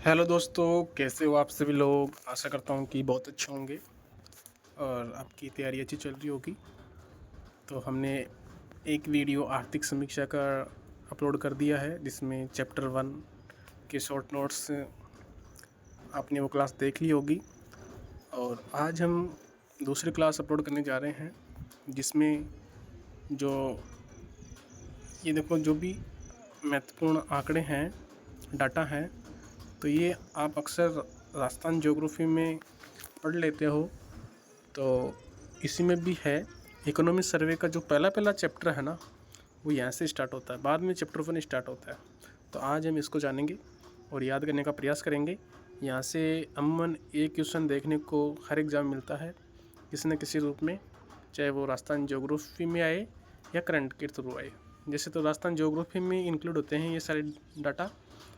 Hello दोस्तों, कैसे हो आप सभी लोग। आशा करता हूँ कि बहुत अच्छे होंगे और आपकी तैयारी अच्छी चल रही होगी। तो हमने एक वीडियो आर्थिक समीक्षा का अपलोड कर दिया है, जिसमें चैप्टर 1 के शॉर्ट नोट्स आपने वो क्लास देख ली होगी। और आज हम दूसरी क्लास अपलोड करने जा रहे हैं, जिसमें जो ये देखो, जो भी महत्वपूर्ण आंकड़े हैं, डाटा हैं, तो ये आप अक्सर राजस्थान ज्योग्राफी में पढ़ लेते हो। तो इसी में भी है। इकोनॉमी सर्वे का जो पहला चैप्टर है ना, वो यहाँ से स्टार्ट होता है, बाद में चैप्टर 1 स्टार्ट होता है। तो आज हम इसको जानेंगे और याद करने का प्रयास करेंगे। यहाँ से अमूमन एक क्वेश्चन देखने को हर एग्ज़ाम मिलता है, किसी न किसी रूप में, चाहे वो राजस्थान ज्योग्राफी में आए या करंट के थ्रू आए। जैसे तो राजस्थान ज्योग्राफी में इंक्लूड होते हैं ये सारे डाटा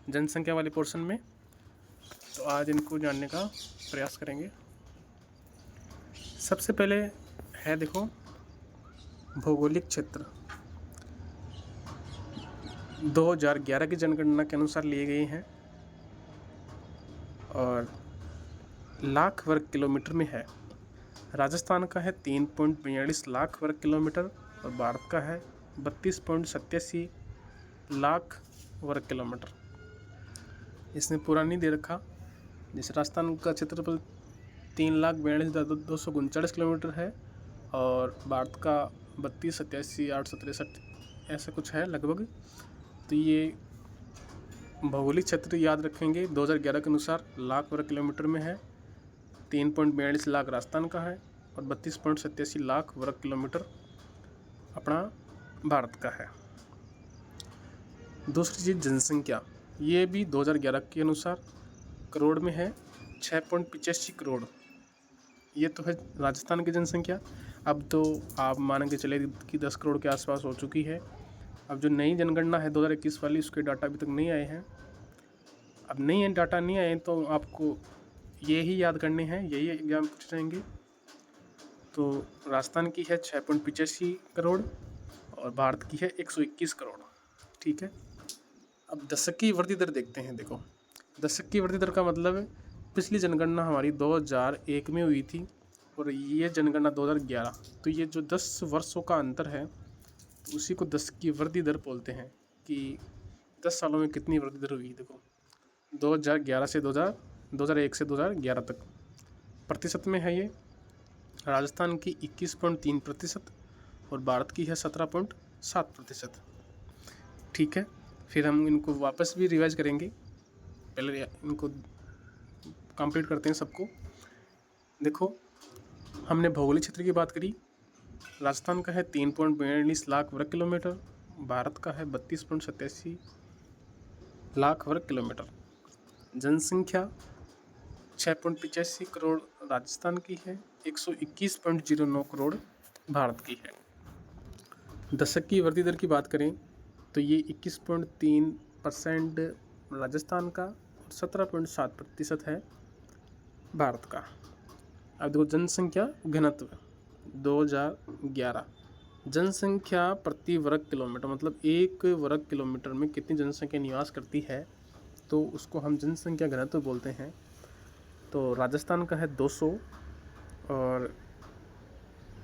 जनसंख्या वाले पोर्शन में। तो आज इनको जानने का प्रयास करेंगे। सबसे पहले है, देखो, भौगोलिक क्षेत्र 2011 की जनगणना के अनुसार लिए गए हैं और लाख वर्ग किलोमीटर में है। राजस्थान का है 3.42 लाख वर्ग किलोमीटर और भारत का है 32.87 लाख वर्ग किलोमीटर। इसने पूरा नहीं दे रखा। जैसे राजस्थान का क्षेत्रफल 3,42,239 किलोमीटर है और भारत का 32,87,863 ऐसा कुछ है लगभग। तो ये भौगोलिक क्षेत्र याद रखेंगे। 2011 के अनुसार लाख वर्ग किलोमीटर में है, 3.42 लाख राजस्थान का है और 32.87 लाख वर्ग किलोमीटर अपना भारत का है। दूसरी चीज़, जनसंख्या, ये भी 2011 के अनुसार करोड़ में है, 6.85 करोड़। ये तो है राजस्थान की जनसंख्या। अब तो आप मान के चले कि 10 करोड़ के आसपास हो चुकी है। अब जो नई जनगणना है 2021 वाली, उसके डाटा अभी तक नहीं आए हैं। अब नई डाटा नहीं आए तो आपको ये ही याद करने हैं, यही एग्जाम पूछ जाएंगे। तो राजस्थान की है 6.85 करोड़ और भारत की है 121 करोड़। ठीक है। अब दशक की वृद्धि दर देखते हैं। देखो, दशक की वृद्धि दर का मतलब है, पिछली जनगणना हमारी 2001 में हुई थी और ये जनगणना 2011। तो ये जो 10 वर्षों का अंतर है, तो उसी को दशक की वृद्धि दर बोलते हैं कि 10 सालों में कितनी वृद्धि दर हुई। देखो, 2001 से 2011 तक प्रतिशत में है ये। राजस्थान की 21.3% और भारत की है 17.7%। ठीक है। फिर हम इनको वापस भी रिवाइज करेंगे, पहले इनको कंप्लीट करते हैं सबको। देखो, हमने भौगोलिक क्षेत्र की बात करी। राजस्थान का है 3.42 लाख वर्ग किलोमीटर, भारत का है 32.87 लाख वर्ग किलोमीटर। जनसंख्या 6.85 करोड़ राजस्थान की है, 121.09 करोड़ भारत की है। दशक की वृद्धि दर की बात करें तो ये 21.3% राजस्थान का और 17.7% है भारत का। अब देखो, जनसंख्या घनत्व 2011, जनसंख्या प्रति वर्ग किलोमीटर, मतलब एक वर्ग किलोमीटर में कितनी जनसंख्या निवास करती है, तो उसको हम जनसंख्या घनत्व बोलते हैं। तो राजस्थान का है 200 और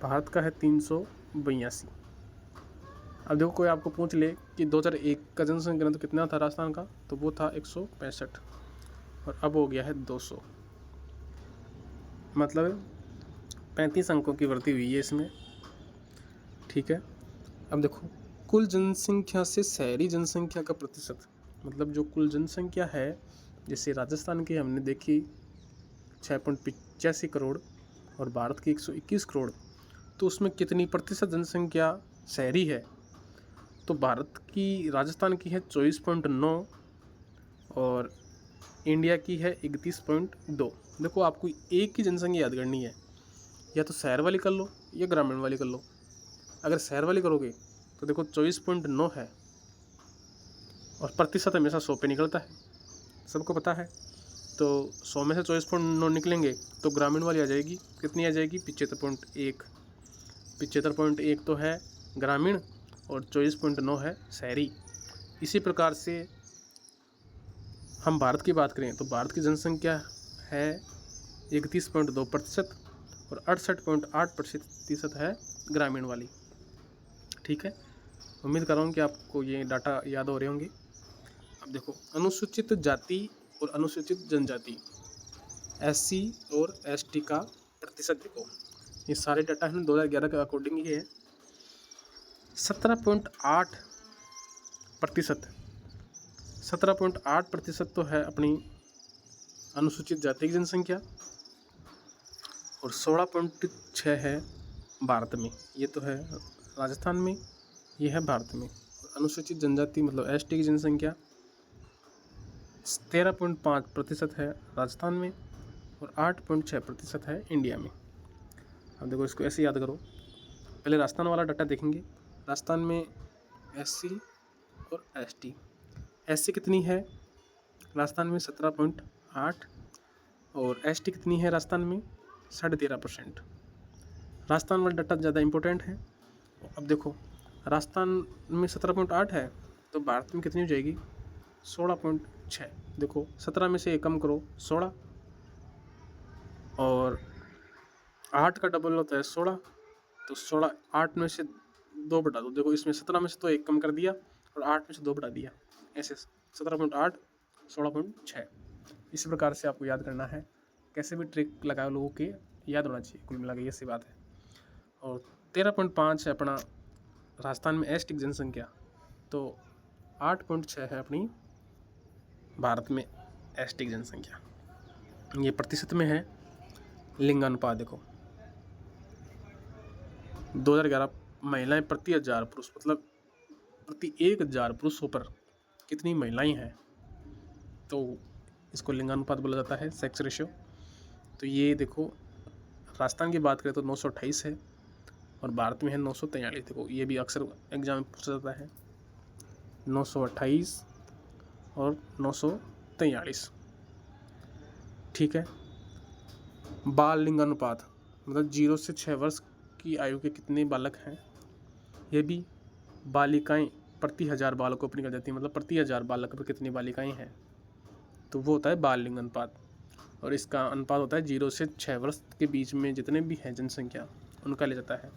भारत का है 382। अब देखो, कोई आपको पूछ ले कि 2001 का जनसंख्या घनत्व कितना था राजस्थान का, तो वो था 165 और अब हो गया है 200। मतलब 35 अंकों की वृद्धि हुई है इसमें। ठीक है। अब देखो, कुल जनसंख्या से शहरी जनसंख्या का प्रतिशत, मतलब जो कुल जनसंख्या है, जैसे राजस्थान की हमने देखी 6.85 करोड़ और भारत की 121 करोड़, तो उसमें कितनी प्रतिशत जनसंख्या शहरी है। तो भारत की, राजस्थान की है 24.9 और इंडिया की है 31.2। देखो, आपको एक ही जनसंख्या याद करनी है, या तो शहर वाली कर लो या ग्रामीण वाली कर लो। अगर शहर वाली करोगे तो देखो 24.9 है और प्रतिशत हमेशा 100 पे निकलता है, सबको पता है। तो 100 में से 24.9 निकलेंगे तो ग्रामीण वाली आ जाएगी, कितनी आ जाएगी, 75.1। 75.1 तो है ग्रामीण और 24.9 है शहरी। इसी प्रकार से हम भारत की बात करें तो भारत की जनसंख्या है 31.2% और 68.8% है ग्रामीण वाली। ठीक है, उम्मीद कर रहा हूँ कि आपको ये डाटा याद हो रहे होंगे। अब देखो, अनुसूचित जाति और अनुसूचित जनजाति SC और ST का प्रतिशत देखो, ये सारे डाटा है 2011 के अकॉर्डिंग ही है। 17.8%, 17.8% तो है अपनी अनुसूचित जाति की जनसंख्या और 16.6 है भारत में। ये तो है राजस्थान में, ये है भारत में। अनुसूचित जनजाति मतलब ST की जनसंख्या 13.5% है राजस्थान में और 8.6% है इंडिया में। अब देखो, इसको ऐसे याद करो। पहले राजस्थान वाला डाटा देखेंगे। राजस्थान में SC और ST, SC कितनी है राजस्थान में 17.8 और ST कितनी है राजस्थान में 13.5%। राजस्थान वाला डाटा ज़्यादा इम्पोर्टेंट है। अब देखो, राजस्थान में 17.8 है तो भारत में कितनी हो जाएगी 16.6। देखो 17 में से एक कम करो 16 और 8 का डबल होता है 16, तो 16 8 में से 2 बढ़ा दो। देखो इसमें 17 में से तो एक कम कर दिया और 8 में से 2 बढ़ा दिया, ऐसे 17.8 16.6। इसी प्रकार से आपको याद करना है। कैसे भी ट्रिक लगाओ, लोगों के याद होना चाहिए, कुल मिला के ये सी बात है। और 13.5 है अपना राजस्थान में ST की जनसंख्या, तो 8.6 है अपनी भारत में ST की जनसंख्या। ये प्रतिशत में है। लिंगानुपात देखो, 2011 महिलाएं प्रति 1000 पुरुष, मतलब प्रति 1000 पुरुषों पर कितनी महिलाएं हैं, तो इसको लिंगानुपात बोला जाता है, सेक्स रेशियो। तो ये देखो, राजस्थान की बात करें तो 928 है और भारत में है 943। देखो ये भी अक्सर एग्जाम में पूछा जाता है, 928 और 943। ठीक है। बाल लिंगानुपात मतलब 0 से 6 वर्ष की आयु के कितने बालक हैं, ये भी बालिकाएं प्रति 1000 बालकों पर निकल जाती हैं, मतलब प्रति 1000 बालक पर कितनी बालिकाएं हैं, तो वो होता है बाल लिंग अनुपात। और इसका अनुपात होता है 0 से 6 वर्ष के बीच में जितने भी हैं जनसंख्या उनका ले जाता है।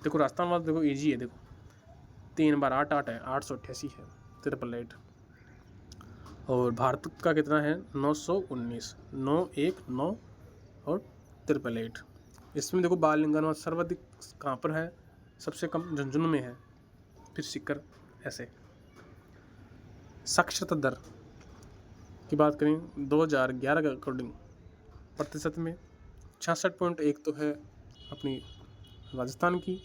देखो राजस्थान वाला देखो ईजी है, देखो 3 बार 8 8 है, 888 है, 888। और भारत का कितना है 919, 919 और 888। इसमें देखो बाल लिंगानुपात सर्वाधिक कहाँ पर है, सबसे कम झुंझुनू में है, फिर सीकर, ऐसे। साक्षरता दर की बात करें 2011 के अकॉर्डिंग प्रतिशत में 66.1 तो है अपनी राजस्थान की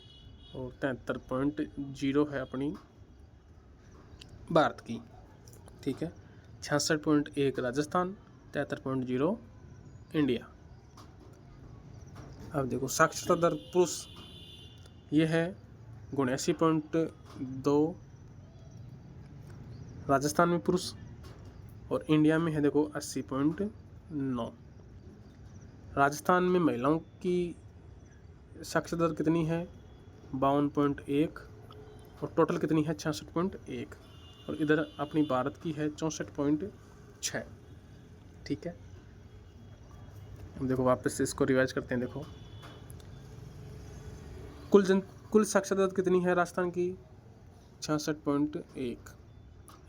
और 73.0 है अपनी भारत की। ठीक है, 66.1 राजस्थान, 73.0 इंडिया। अब देखो साक्षरता दर पुरुष ये है 79.2 राजस्थान में पुरुष और इंडिया में है देखो 80.9। राजस्थान में महिलाओं की साक्षरता दर कितनी है 52.1 और टोटल कितनी है 66.1 और इधर अपनी भारत की है 64.6। ठीक है, अब देखो वापस से इसको रिवाइज करते हैं। देखो कुल साक्षरता दर कितनी है राजस्थान की 66.1।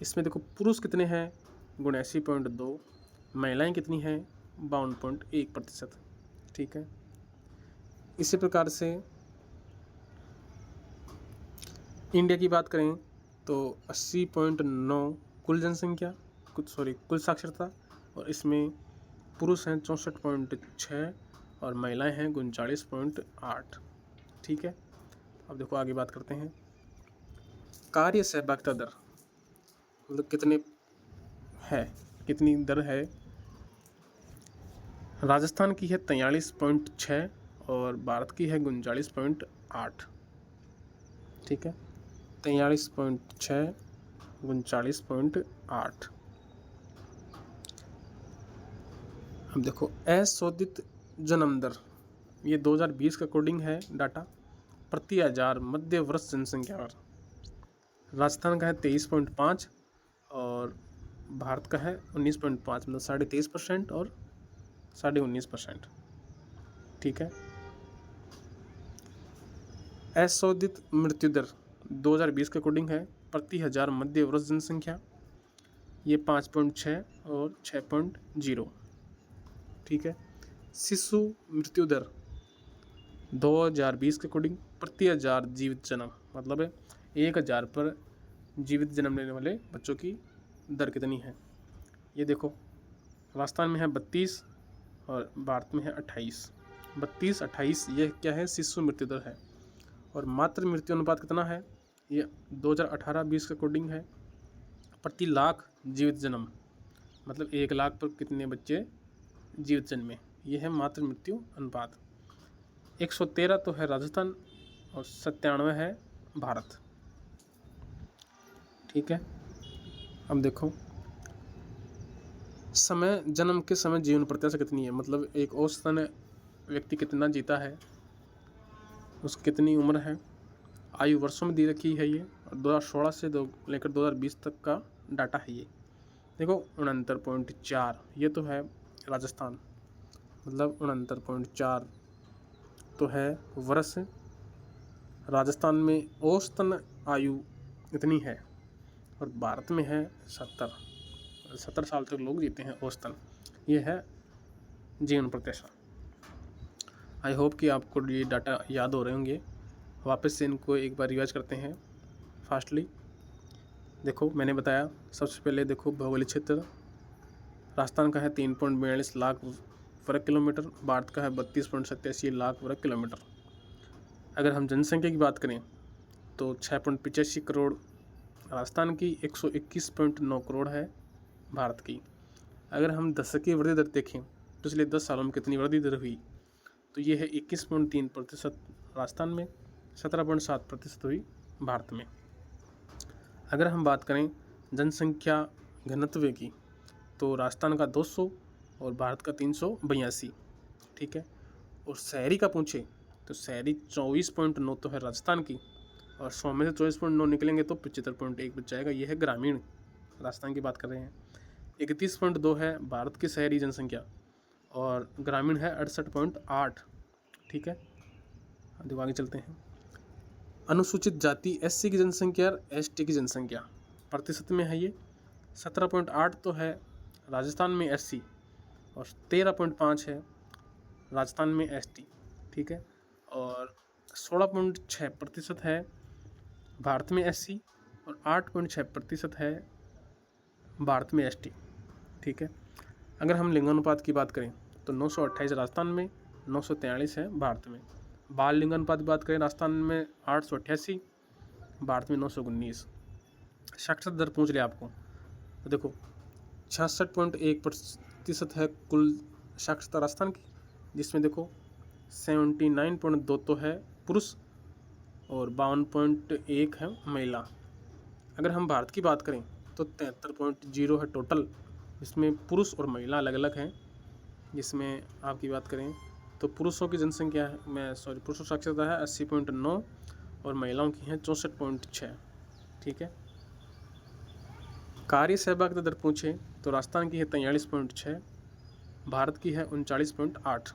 इसमें देखो पुरुष कितने हैं 79.2, महिलाएं कितनी हैं 52.1%। ठीक है, इसी प्रकार से इंडिया की बात करें तो 80.9 कुल जनसंख्या, कुल साक्षरता, और इसमें पुरुष हैं 64.6 और महिलाएं हैं 39.8। ठीक है, अब देखो आगे बात करते हैं। कार्य सहभागिता दर मतलब कितनी दर है, राजस्थान की है 43.6 और भारत की है 39.8। ठीक है, 43.6 39.8। अब देखो अशोधित जन्म दर, ये 2020 के अकॉर्डिंग है डाटा, प्रति 1000 मध्य वर्ष जनसंख्या पर। राजस्थान का है 23.5 और भारत का है 19.5, मतलब 23.5% और 19.5%। ठीक है। अशोधित मृत्यु दर 2020 के अकॉर्डिंग है प्रति हजार मध्य वर्ष जनसंख्या, ये 5.6 और 6.0। ठीक है। शिशु मृत्यु दर 2020 के अकॉर्डिंग प्रति हजार जीवित जन्म, मतलब 1000 पर जीवित जन्म लेने वाले बच्चों की दर कितनी है। ये देखो, राजस्थान में है 32 और भारत में है 28। 32-28 ये क्या है, शिशु मृत्यु दर है। और मातृ मृत्यु अनुपात कितना है, ये 2018-20 के अकॉर्डिंग है प्रति लाख जीवित जन्म, मतलब 1 लाख पर कितने बच्चे जीवित जन्मे, ये है मातृ मृत्यु अनुपात। 113 तो है राजस्थान और 97 है भारत। ठीक है। अब देखो, समय, जन्म के समय जीवन प्रत्याशा कितनी है, मतलब एक औसतन व्यक्ति कितना जीता है, उसकी कितनी उम्र है, आयु वर्षों में दी रखी है ये। और 2016 से लेकर 2020 तक का डाटा है ये। देखो 69.4, ये तो है राजस्थान, मतलब 69.4 तो है वर्ष। राजस्थान में औसतन आयु इतनी है और भारत में है 70 साल तक लोग जीते हैं औसतन। ये है जीवन प्रत्याशा। आई होप कि आपको ये डाटा याद हो रहे होंगे। वापस से इनको एक बार रिवाइज करते हैं फास्टली। देखो मैंने बताया, सबसे पहले देखो भौगोलिक क्षेत्र, राजस्थान का है 3.42 लाख वर्ग किलोमीटर, भारत का है 32.87 लाख वर्ग किलोमीटर। अगर हम जनसंख्या की बात करें तो 6.85 करोड़ राजस्थान की, 121.9 करोड़ है भारत की। अगर हम दशक की वृद्धि दर देखें, पिछले 10 सालों में कितनी वृद्धि दर हुई, तो ये है 21.3% राजस्थान में, 17.7% हुई भारत में। अगर हम बात करें जनसंख्या घनत्व की, तो राजस्थान का 200 और भारत का 382। ठीक है। और शहरी का पूछे तो शहरी 24.9 तो है राजस्थान की, और 100 में से 24.9 निकलेंगे तो 75.1 बच जाएगा। ये है ग्रामीण, राजस्थान की बात कर रहे हैं। 31.2 है भारत की शहरी जनसंख्या और ग्रामीण है 68.8। ठीक है। अब आगे चलते हैं। अनुसूचित जाति SC की जनसंख्या और ST की जनसंख्या प्रतिशत में है ये 17.8 तो है राजस्थान में SC और 13.5 है राजस्थान में ST। ठीक है। और 16.6% है भारत में SC और 8.6% है भारत में ST। ठीक है। अगर हम लिंगानुपात की बात करें तो 928 राजस्थान में, 943 है भारत में। बाल लिंगानुपात की बात करें राजस्थान में 888, भारत में 919। साक्षरता दर पूछ लिया आपको, तो देखो 66.1% है कुल साक्षरता राजस्थान की, जिसमें देखो 79.2 तो है पुरुष और 52.1 है महिला। अगर हम भारत की बात करें तो 73.0 है टोटल, जिसमें पुरुष और महिला अलग अलग हैं। जिसमें आपकी बात करें तो पुरुषों की जनसंख्या पुरुषों साक्षरता है 80.9 और महिलाओं की है 64.6। ठीक है। कार्य सहभागिता दर पूछे तो राजस्थान की है 43.6, भारत की है 39.8।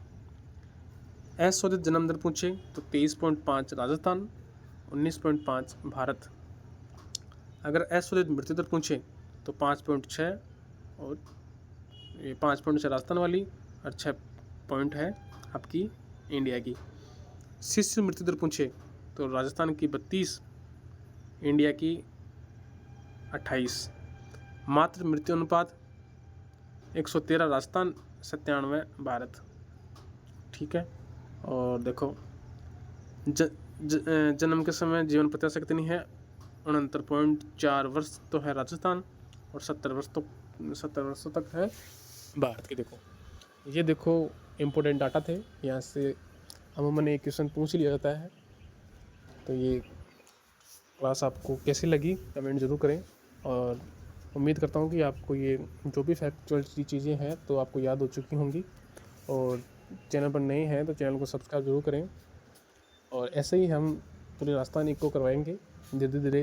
अशोधित जन्म दर पूछे तो 23.5 राजस्थान, 19.5 भारत। अगर अशोधित मृत्यु दर पूछे तो 5.6 और ये 5.6 राजस्थान वाली और 6 पॉइंट है आपकी इंडिया की। शिशु मृत्यु दर पूछे तो राजस्थान की 32, इंडिया की 28। मातृ मृत्यु अनुपात 113 राजस्थान, 97 भारत। ठीक है। और देखो जन्म के समय जीवन प्रत्याशा कितनी है, 69.4 वर्ष तो है राजस्थान और 70 वर्षों तक है भारत की। ये देखो इम्पोर्टेंट डाटा थे, यहाँ से अमूमन एक क्वेश्चन पूछ लिया जाता है। तो ये क्लास आपको कैसी लगी कमेंट ज़रूर करें, और उम्मीद करता हूँ कि आपको ये जो भी फैक्चुअल चीज़ें हैं तो आपको याद हो चुकी होंगी। और चैनल पर नए हैं तो चैनल को सब्सक्राइब जरूर करें, और ऐसे ही हम पूरे राजस्थान को करवाएंगे, धीरे धीरे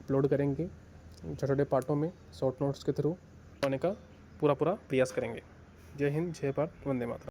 अपलोड करेंगे छोटे छोटे पार्टों में शॉर्ट नोट्स के थ्रू। होने का पूरा प्रयास करेंगे। जय हिंद, जय भारत, वंदे मातरम।